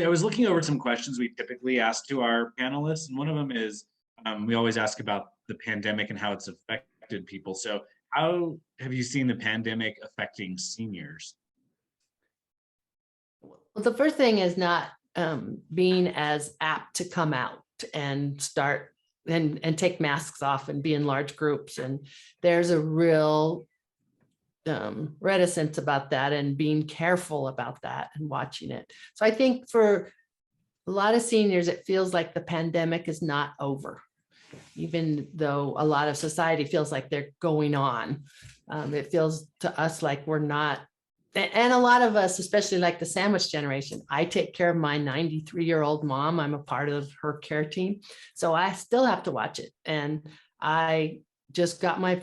I was looking over some questions we typically ask to our panelists, and one of them is we always ask about the pandemic and how it's affected affected people. So how have you seen the pandemic affecting seniors? Well, the first thing is not being as apt to come out and start and take masks off and be in large groups. And there's a real reticence about that and being careful about that and watching it. So I think for a lot of seniors, it feels like the pandemic is not over, even though a lot of society feels like they're going on. It feels to us like we're not. And a lot of us, especially like the sandwich generation, I take care of my 93-year-old mom. I'm a part of her care team. So I still have to watch it. And I just got my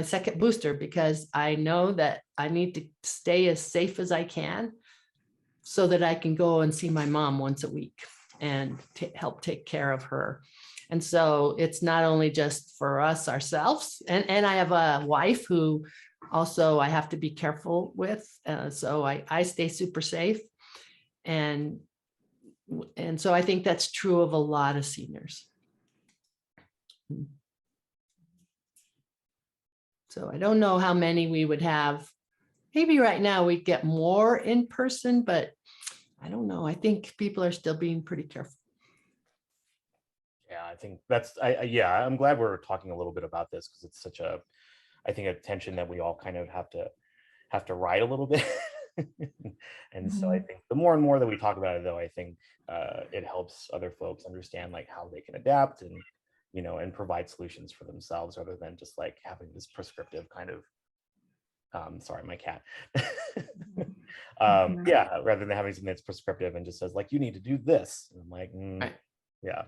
second booster because I know that I need to stay as safe as I can so that I can go and see my mom once a week and help take care of her. And so it's not only just for us ourselves, and I have a wife who also I have to be careful with. So I stay super safe. And so I think that's true of a lot of seniors. So I don't know how many we would have. Maybe right now we'd get more in person, but I don't know. I think people are still being pretty careful. Yeah, I think that's, yeah, I'm glad we're talking a little bit about this because it's such a, I think, a tension that we all kind of have to ride a little bit. And so I think the more and more that we talk about it, though, I think it helps other folks understand like how they can adapt and, you know, and provide solutions for themselves rather than just like having this prescriptive kind of, sorry, my cat. Yeah, rather than having something that's prescriptive and just says like, you need to do this. And I'm like, Right. Yeah.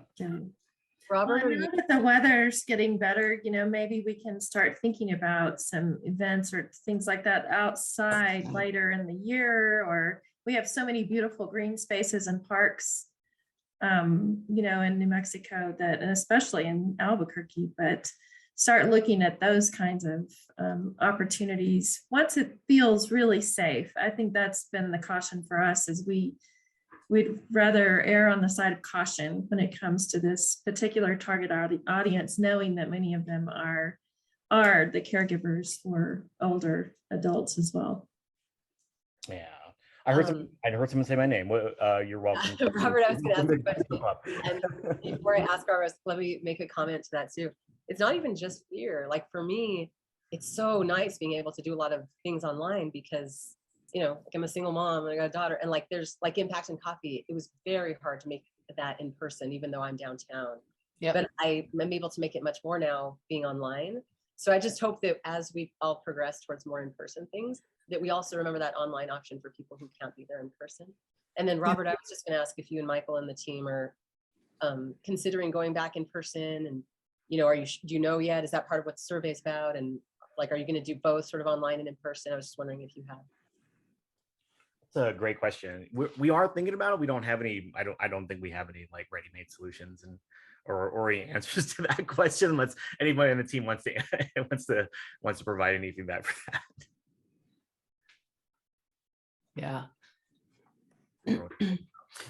Robert, Well, now that the weather's getting better, you know, maybe we can start thinking about some events or things like that outside later in the year. Or we have so many beautiful green spaces and parks, you know, in New Mexico that, and especially in Albuquerque, but start looking at those kinds of opportunities once it feels really safe. I think that's been the caution for us, is we'd rather err on the side of caution when it comes to this particular target audience, knowing that many of them are the caregivers for older adults as well. Yeah, I heard someone say my name. You're welcome. Robert, I was going to ask a question. And before I ask Robert, let me make a comment to that too. It's not even just fear. Like for me, it's so nice being able to do a lot of things online because, you know, like I'm a single mom and I got a daughter, and like there's like Impact and Coffee. It was very hard to make that in person, even though I'm downtown. Yeah. But I'm able to make it much more now being online. So I just hope that as we all progress towards more in-person things, that we also remember that online option for people who can't be there in person. And then Robert, I was just going to ask if you and Michael and the team are considering going back in person, and you know, do you know yet? Is that part of what the survey is about? And like, are you going to do both sort of online and in person? I was just wondering if you have. That's a great question. We are thinking about it. We don't have any. I don't think we have any like ready-made solutions and or any answers to that question. Unless anybody on the team wants to provide any feedback for that. Yeah.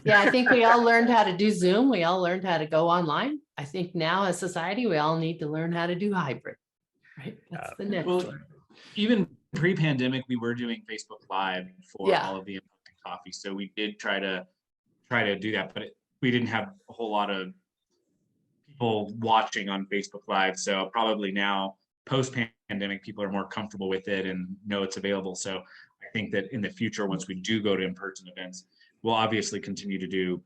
Yeah, I think we all learned how to do Zoom. We all learned how to go online. I think now as society, we all need to learn how to do hybrid. Right. That's the next one. Even pre-pandemic, we were doing Facebook Live for all of the Impacting Coffee. So we did try to do that, but we didn't have a whole lot of people watching on Facebook Live. So probably now post-pandemic, people are more comfortable with it and know it's available. So I think that in the future, once we do go to in-person events, we'll obviously continue to do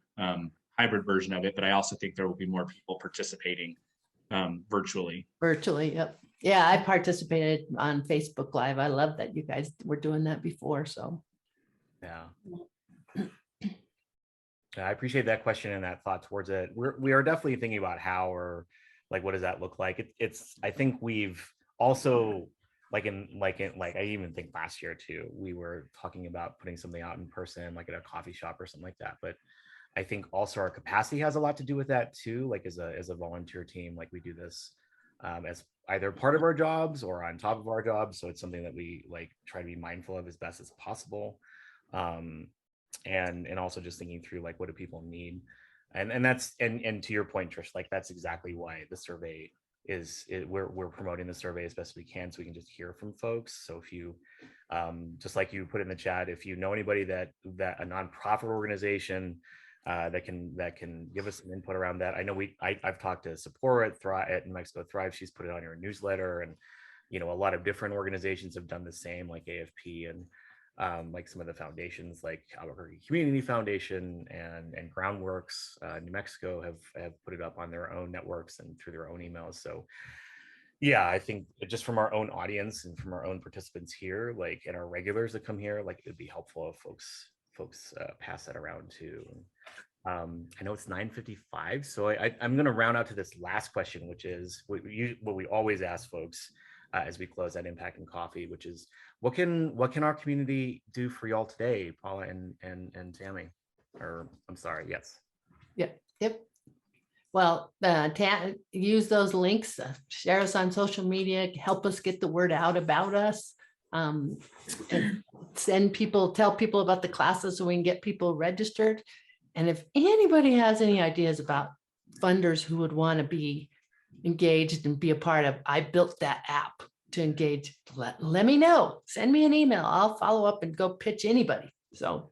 hybrid version of it, but I also think there will be more people participating virtually. Virtually, yep. Yeah, I participated on Facebook Live. I love that you guys were doing that before. So, yeah. I appreciate that question and that thought towards it. We are definitely thinking about how, or like, what does that look like? I think we've also like I even think last year too, we were talking about putting something out in person, like at a coffee shop or something like that. But I think also our capacity has a lot to do with that too. Like as a volunteer team, like we do this as either part of our jobs or on top of our jobs. So it's something that we like try to be mindful of as best as possible. And also just thinking through like, what do people need? And that's, and to your point, Trish, like that's exactly why the survey we're promoting the survey as best we can, so we can just hear from folks. So if you, just like you put in the chat, if you know anybody that a nonprofit organization that can give us some input around that. I know I've talked to Sephora at New Mexico Thrive. She's put it on her newsletter, and a lot of different organizations have done the same, like AFP and like some of the foundations like Albuquerque Community Foundation and Groundworks. New Mexico have put it up on their own networks and through their own emails. So yeah, I think just from our own audience and from our own participants here, like, and our regulars that come here, like, it'd be helpful if folks pass that around too. I know it's 9:55, so I'm going to round out to this last question, which is what we always ask folks as we close that Impact and Coffee, which is what can our community do for y'all today, Paula and Tammy? Or I'm sorry, yes. Yep. Well, use those links, share us on social media, help us get the word out about us, and tell people about the classes so we can get people registered. And if anybody has any ideas about funders who would want to be engaged and be a part of, I built that app to engage, let me know, send me an email. I'll follow up and go pitch anybody. So.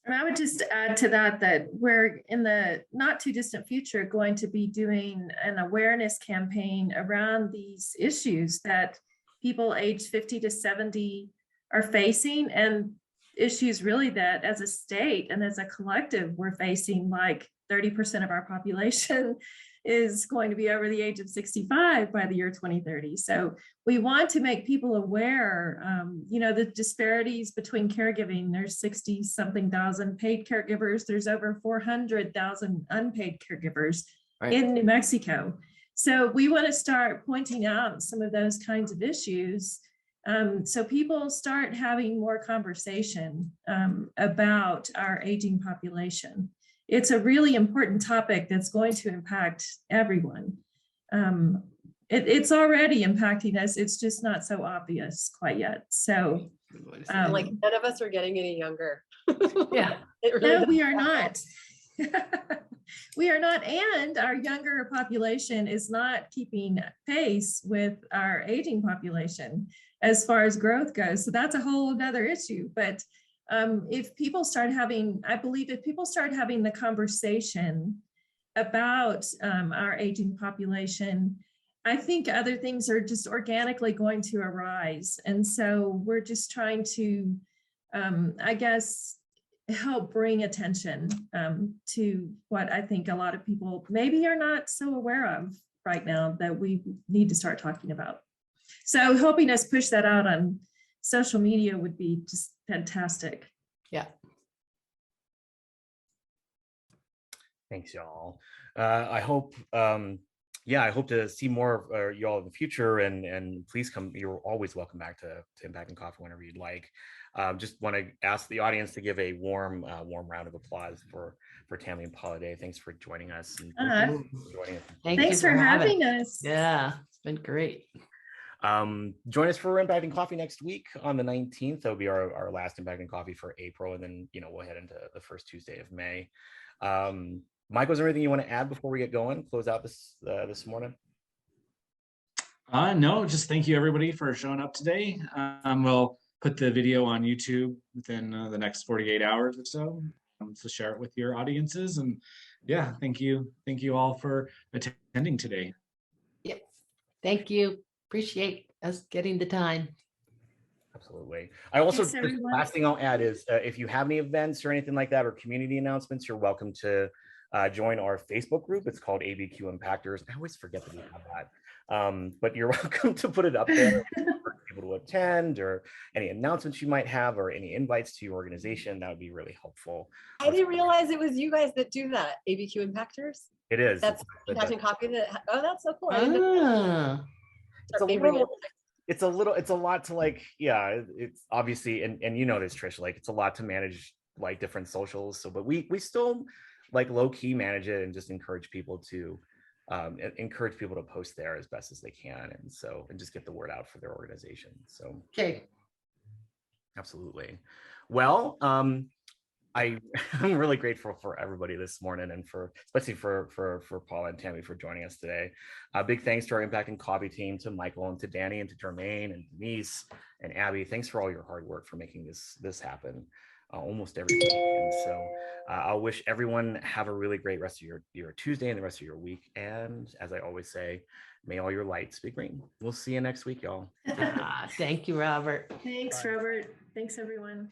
And I would just add to that we're in the not too distant future going to be doing an awareness campaign around these issues that people aged 50 to 70 are facing, and issues really that as a state and as a collective we're facing. Like 30% of our population is going to be over the age of 65 by the year 2030. So we want to make people aware, the disparities between caregiving. There's 60-something thousand paid caregivers. There's over 400,000 unpaid caregivers in New Mexico. So we want to start pointing out some of those kinds of issues, so people start having more conversation about our aging population. It's a really important topic that's going to impact everyone. It's already impacting us. It's just not so obvious quite yet. So like none of us are getting any younger. Yeah. No, we are not. We are not. And our younger population is not keeping pace with our aging population as far as growth goes. So that's a whole other issue. But if people start having the conversation about our aging population, I think other things are just organically going to arise. And so we're just trying to, help bring attention to what I think a lot of people maybe are not so aware of right now that we need to start talking about. So helping us push that out on social media would be just fantastic. Yeah. Thanks, y'all. I hope to see more of y'all in the future, and please come. You're always welcome back to Impact and Coffee whenever you'd like. Just want to ask the audience to give a warm round of applause for Tammy and Paula Day. Thanks for joining us. Thanks for having us. Yeah, it's been great. Join us for Impact and Coffee next week on the 19th. That'll be our last Impact and Coffee for April, and then we'll head into the first Tuesday of May. Michael, is there anything you want to add before we get going? Close out this morning? No, just thank you everybody for showing up today. We'll put the video on YouTube within the next 48 hours or so. So share it with your audiences, and yeah, thank you all for attending today. Yep, thank you. Appreciate us getting the time. Absolutely. I also, the last thing I'll add is if you have any events or anything like that or community announcements, you're welcome to join our Facebook group. It's called ABQ Impactors. I always forget that we have that. But you're welcome to put it up there for people to attend, or any announcements you might have, or any invites to your organization. That would be really helpful. I didn't realize it was you guys that do that, ABQ Impactors. It is. That's Impact and Coffee. That's so cool. It's a lot to it's obviously, and you know this, Trish, like it's a lot to manage like different socials. So, but we still like low key manage it and just encourage people to post there as best as they can. And just get the word out for their organization. So, okay. Absolutely. Well, I'm really grateful for everybody this morning, and especially for Paula and Tammy for joining us today. Big thanks to our Impacting Coffee team, to Michael and to Danny and to Jermaine and Denise and Abby. Thanks for all your hard work for making this happen almost every week. And so I'll wish everyone have a really great rest of your Tuesday and the rest of your week. And as I always say, may all your lights be green. We'll see you next week, y'all. Thank you, Robert. Thanks, Bye. Robert. Thanks, everyone.